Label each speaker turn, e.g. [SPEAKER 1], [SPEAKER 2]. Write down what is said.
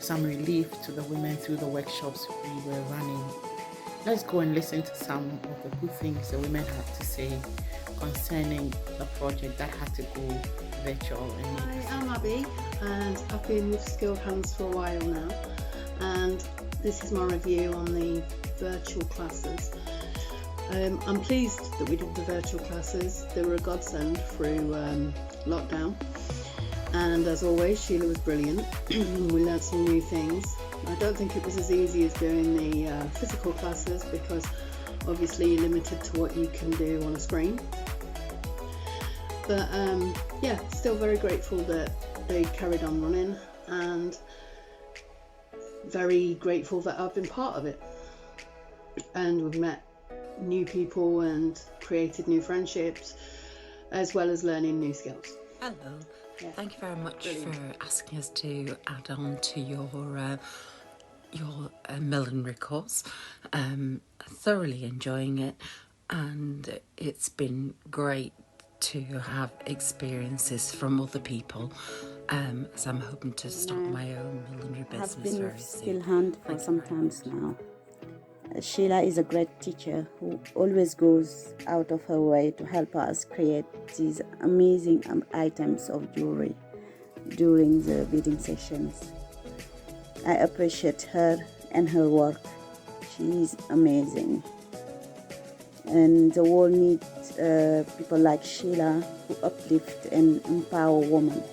[SPEAKER 1] some relief to the women through the workshops we were running. Let's go and listen to some of the good things the women had to say concerning the project that had to go virtual.
[SPEAKER 2] Hi, I'm Abby, and I've been with Skilled Hands for a while now, and this is my review on the virtual classes. I'm pleased that we did the virtual classes. They were a godsend through lockdown, and as always Sheila was brilliant. We learned some new things. I don't think it was as easy as doing the physical classes, because obviously you're limited to what you can do on a screen. But yeah, still very grateful that they carried on running, and very grateful that I've been part of it. And we've met new people and created new friendships, as well as learning new skills.
[SPEAKER 3] Hello.
[SPEAKER 2] Yeah.
[SPEAKER 3] Thank you very much
[SPEAKER 2] Brilliant.
[SPEAKER 3] for asking us to add on to your millinery course. Thoroughly enjoying it, and it's been great to have experiences from other people, as I'm hoping to start my own millinery business
[SPEAKER 4] I've been
[SPEAKER 3] very
[SPEAKER 4] with
[SPEAKER 3] soon.
[SPEAKER 4] Skilled Hand for some time now. Sheila is a great teacher who always goes out of her way to help us create these amazing items of jewelry during the bidding sessions. I appreciate her and her work. She is amazing. And the world needs people like Sheila who uplift and empower women.